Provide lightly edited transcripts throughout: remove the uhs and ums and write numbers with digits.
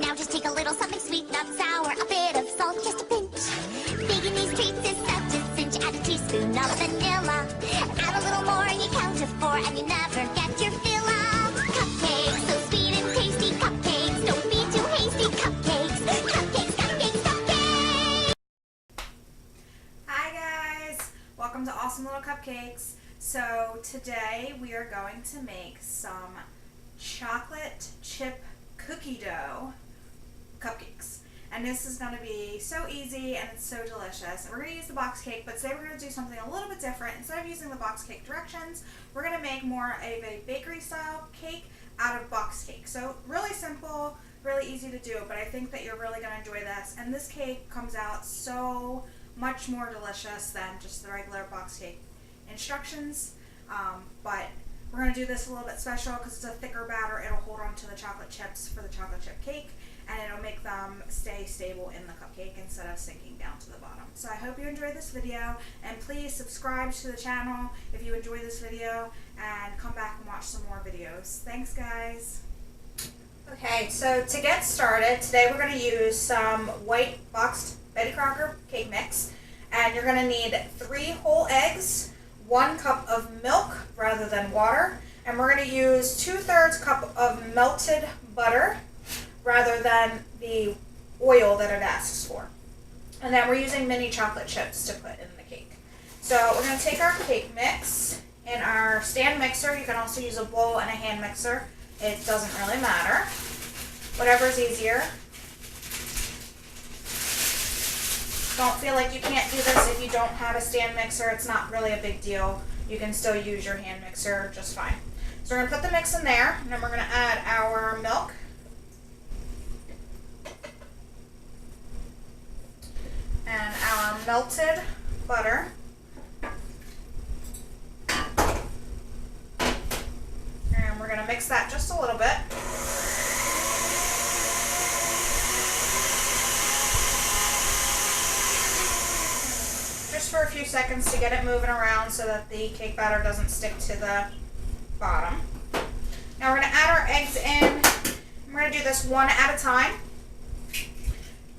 Now just take a little something sweet, not sour, a bit of salt, just a pinch. Baking these treats is such a cinch. Add a teaspoon of vanilla. Add a little more and you count to 4 and you never get your fill of cupcakes. So sweet and tasty cupcakes. Don't be too hasty cupcakes. Cupcakes, cupcakes, cupcakes. Hi guys, welcome to Awesome Little Cupcakes. So today we are going to make some chocolate chip cookie dough cupcakes. And this is going to be so easy and it's so delicious. And we're going to use the box cake, but today we're going to do something a little bit different. Instead of using the box cake directions, we're going to make more of a bakery style cake out of box cake. So really simple, really easy to do, but I think that you're really going to enjoy this. And this cake comes out so much more delicious than just the regular box cake instructions. But we're going to do this a little bit special because it's a thicker batter. It'll hold on to the chocolate chips for the chocolate chip cake, and it'll make them stay stable in the cupcake instead of sinking down to the bottom. So I hope you enjoyed this video, and please subscribe to the channel if you enjoy this video, and come back and watch some more videos. Thanks guys. Okay, so to get started, today we're going to use some white boxed Betty Crocker cake mix, and you're going to need 3 whole eggs, 1 cup of milk rather than water, and we're going to use 2/3 cup of melted butter rather than the oil that it asks for. And then we're using mini chocolate chips to put in the cake. So we're going to take our cake mix in our stand mixer. You can also use a bowl and a hand mixer. It doesn't really matter. Whatever's easier. Don't feel like you can't do this if you don't have a stand mixer. It's not really a big deal. You can still use your hand mixer just fine. So we're going to put the mix in there, and then we're going to add our milk. And our melted butter. And we're going to mix that just a little bit. Just for a few seconds to get it moving around so that the cake batter doesn't stick to the bottom. Now we're going to add our eggs in. We're going to do this one at a time.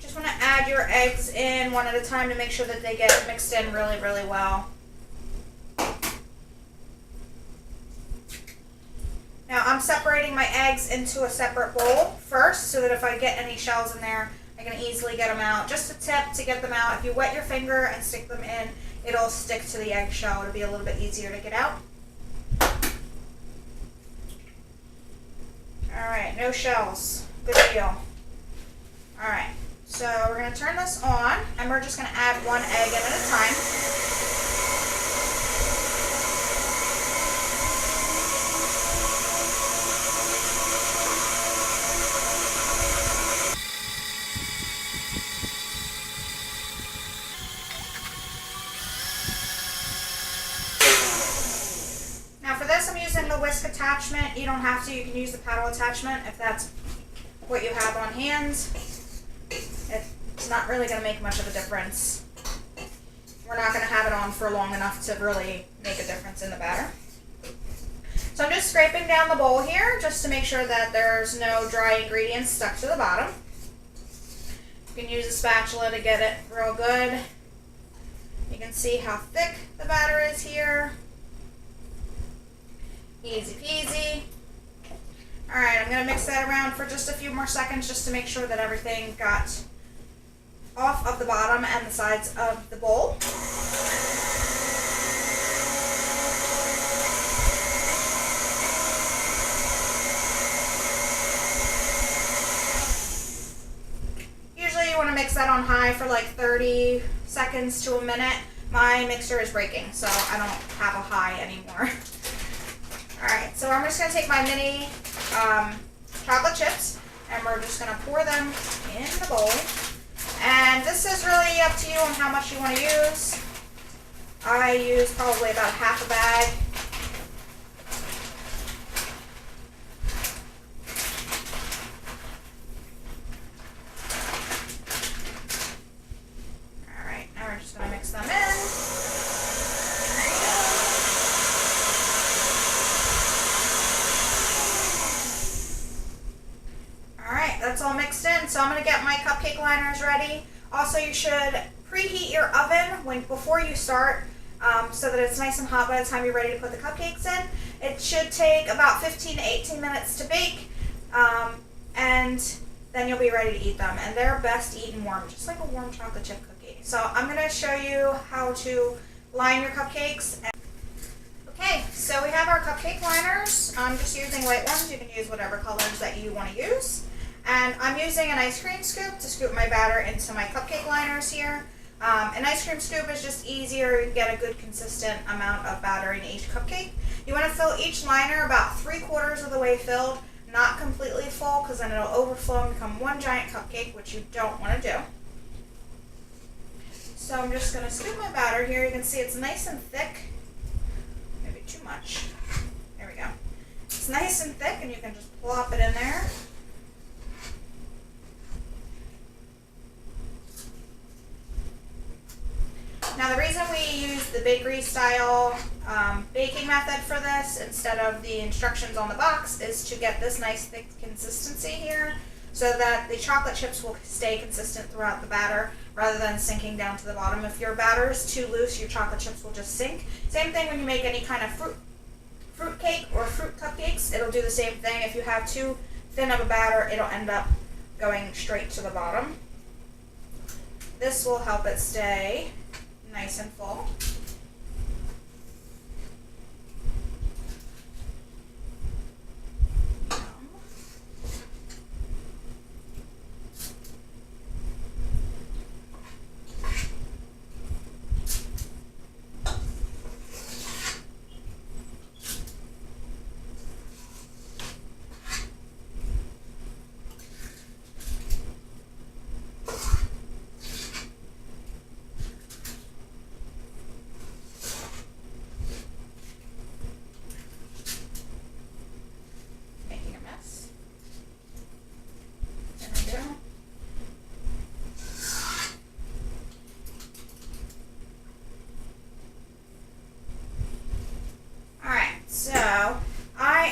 Just want to add your eggs in one at a time to make sure that they get mixed in really, really well. Now I'm separating my eggs into a separate bowl first so that if I get any shells in there, I can easily get them out. Just a tip to get them out: if you wet your finger and stick them in, it'll stick to the eggshell. It'll be a little bit easier to get out. Alright, no shells. Good deal. Alright, so we're going to turn this on, and we're just going to add 1 egg in at a time. I'm using the whisk attachment. You don't have to. You can use the paddle attachment if that's what you have on hand. It's not really going to make much of a difference. We're not going to have it on for long enough to really make a difference in the batter. So I'm just scraping down the bowl here just to make sure that there's no dry ingredients stuck to the bottom. You can use a spatula to get it real good. You can see how thick the batter is here. Easy peasy. Alright, I'm going to mix that around for just a few more seconds just to make sure that everything got off of the bottom and the sides of the bowl. Usually you want to mix that on high for like 30 seconds to a minute. My mixer is breaking, so I don't have a high anymore. Alright, so I'm just going to take my mini chocolate chips, and we're just going to pour them in the bowl. And this is really up to you on how much you want to use. I use probably about half a bag. Alright, now we're just going to mix them in. That's all mixed in. in, so I'm going to get my cupcake liners ready. Also, you should preheat your oven before you start so that it's nice and hot by the time you're ready to put the cupcakes in. It should take about 15 to 18 minutes to bake, and then you'll be ready to eat them. And they're best eaten warm, just like a warm chocolate chip cookie. So I'm going to show you how to line your cupcakes. Okay, so we have our cupcake liners. I'm just using white ones. You can use whatever colors that you want to use. And I'm using an ice cream scoop to scoop my batter into my cupcake liners here. An ice cream scoop is just easier. You get a good consistent amount of batter in each cupcake. You want to fill each liner about 3/4 of the way filled, not completely full, because then it'll overflow and become one giant cupcake, which you don't want to do. So I'm just going to scoop my batter here. You can see it's nice and thick. Maybe too much. There we go. It's nice and thick, and you can just plop it in there. Now the reason we use the bakery style baking method for this instead of the instructions on the box is to get this nice thick consistency here so that the chocolate chips will stay consistent throughout the batter rather than sinking down to the bottom. If your batter is too loose, your chocolate chips will just sink. Same thing when you make any kind of fruit cake or fruit cupcakes, it'll do the same thing. If you have too thin of a batter, it'll end up going straight to the bottom. This will help it stay nice and full.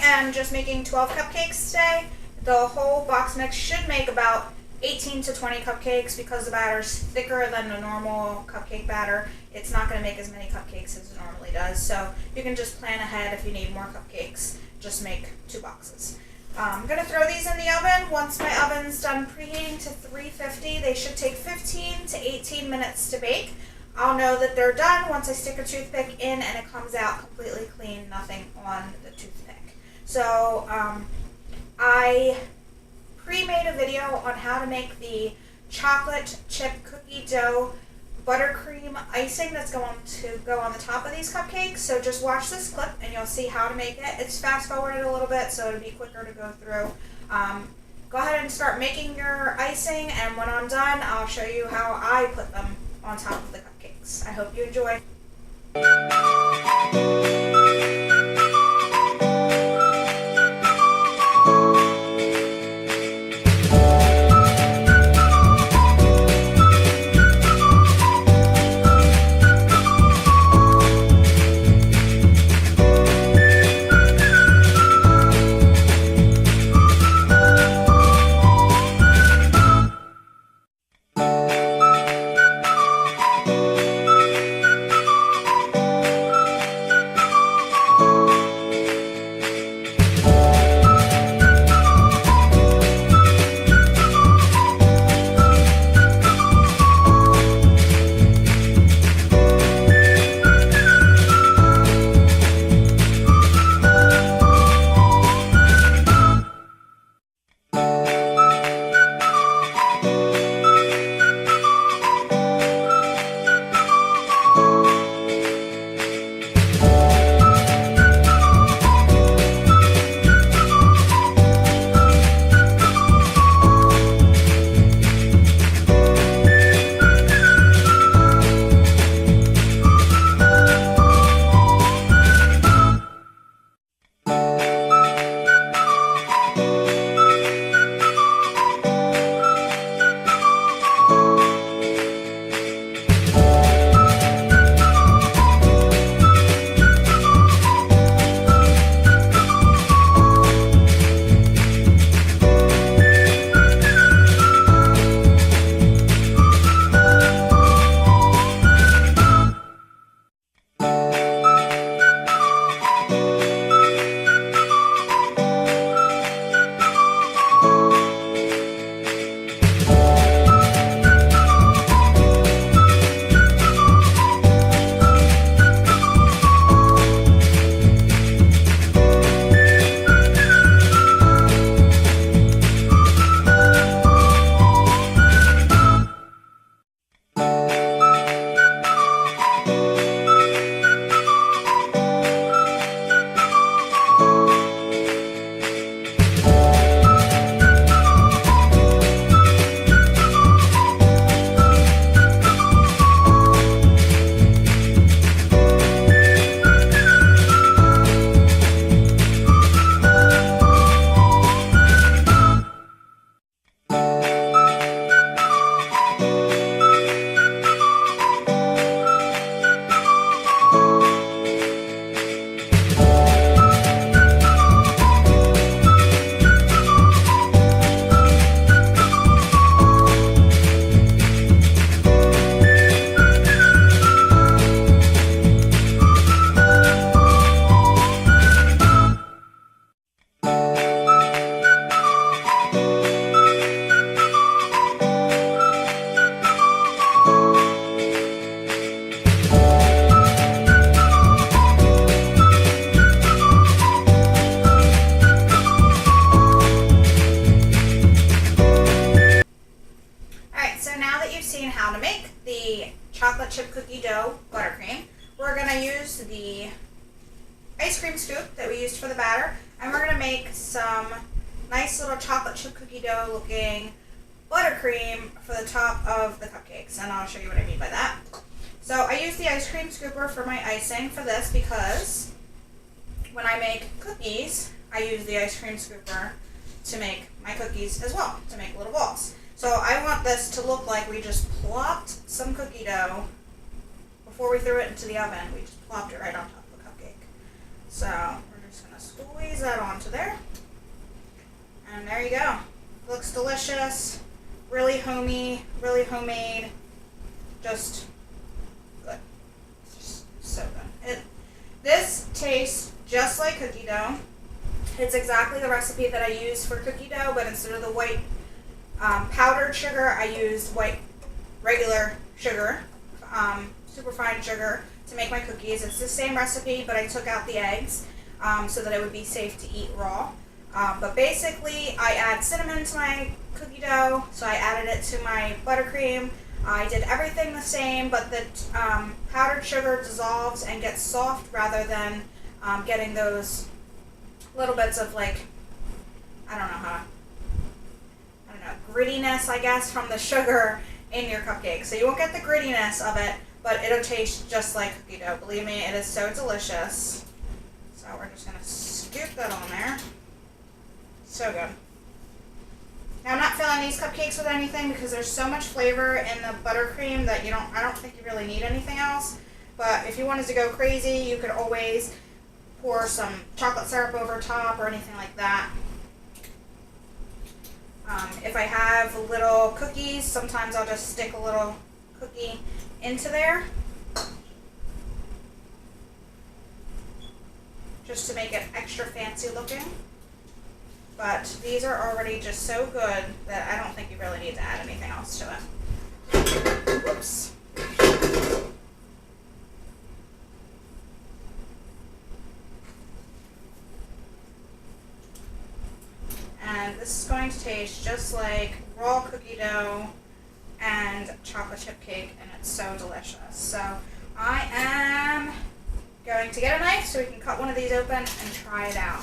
I'm just making 12 cupcakes today. The whole box mix should make about 18 to 20 cupcakes because the batter's thicker than the normal cupcake batter. It's not going to make as many cupcakes as it normally does, so you can just plan ahead if you need more cupcakes. Just make 2 boxes. I'm going to throw these in the oven. Once my oven's done preheating to 350, they should take 15 to 18 minutes to bake. I'll know that they're done once I stick a toothpick in and it comes out completely clean, nothing on the toothpick. So I pre-made a video on how to make the chocolate chip cookie dough buttercream icing that's going to go on the top of these cupcakes. So just watch this clip and you'll see how to make it. It's fast forwarded a little bit so it'll be quicker to go through. Go ahead and start making your icing, and when I'm done I'll show you how I put them on top of the cupcakes. I hope you enjoy. to make the chocolate chip cookie dough buttercream, we're going to use the ice cream scoop that we used for the batter, and we're going to make some nice little chocolate chip cookie dough looking buttercream for the top of the cupcakes, and I'll show you what I mean by that. So I use the ice cream scooper for my icing for this because when I make cookies, I use the ice cream scooper to make my cookies as well, to make little balls. So I want this to look like we just plopped some cookie dough before we threw it into the oven. We just plopped it right on top of the cupcake. So we're just going to squeeze that onto there. And there you go. Looks delicious, really homey, really homemade, just good. Just so good. This tastes just like cookie dough. It's exactly the recipe that I use for cookie dough, but instead of the white powdered sugar, I used white regular sugar, super fine sugar, to make my cookies. It's the same recipe, but I took out the eggs so that it would be safe to eat raw. But basically, I add cinnamon to my cookie dough, so I added it to my buttercream. I did everything the same, but the powdered sugar dissolves and gets soft rather than getting those little bits of, like, grittiness, I guess, from the sugar in your cupcake. So you won't get the grittiness of it, but it'll taste just like cookie dough. Believe me, it is so delicious. So we're just going to scoop that on there. So good. Now I'm not filling these cupcakes with anything because there's so much flavor in the buttercream that I don't think you really need anything else. But if you wanted to go crazy, you could always pour some chocolate syrup over top or anything like that. If I have little cookies, sometimes I'll just stick a little cookie into there just to make it extra fancy looking. But these are already just so good that I don't think you really need to add anything else to it. Whoops. And this is going to taste just like raw cookie dough and chocolate chip cake, and it's so delicious. So I am going to get a knife so we can cut one of these open and try it out.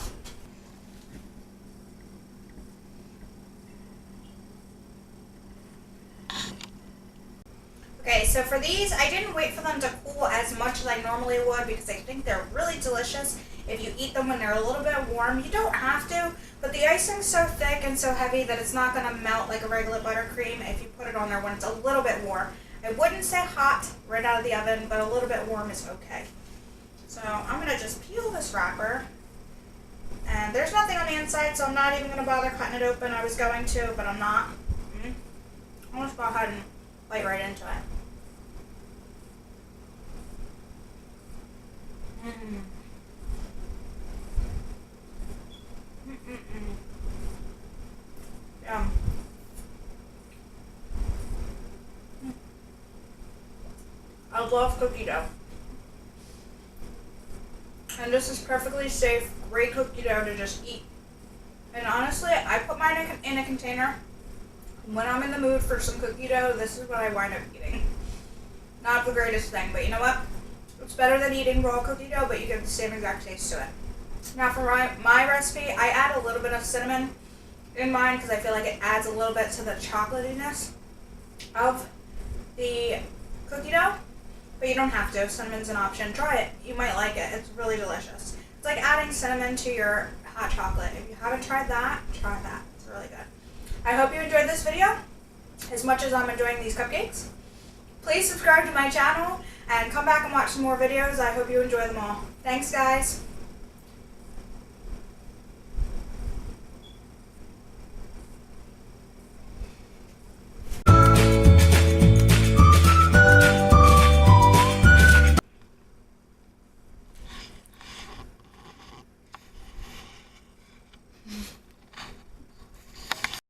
Okay, so for these, I didn't wait for them to cool as much as I normally would because I think they're really delicious if you eat them when they're a little bit warm. You don't have to, but the icing's so thick and so heavy that it's not going to melt like a regular buttercream if you put it on there when it's a little bit warm. I wouldn't say hot right out of the oven, but a little bit warm is okay. So I'm going to just peel this wrapper. And there's nothing on the inside, so I'm not even going to bother cutting it open. I was going to, but I'm not. I'll just go ahead and bite right into it. Yum. I love cookie dough. And this is perfectly safe, great cookie dough to just eat. And honestly, I put mine in a container. When I'm in the mood for some cookie dough, this is what I wind up eating. Not the greatest thing, but you know what? It's better than eating raw cookie dough, but you get the same exact taste to it. Now for my recipe, I add a little bit of cinnamon in mine because I feel like it adds a little bit to the chocolatiness of the cookie dough. But you don't have to. Cinnamon's an option. Try it. You might like it. It's really delicious. It's like adding cinnamon to your hot chocolate. If you haven't tried that, try that. It's really good. I hope you enjoyed this video as much as I'm enjoying these cupcakes. Please subscribe to my channel and come back and watch some more videos. I hope you enjoy them all. Thanks, guys.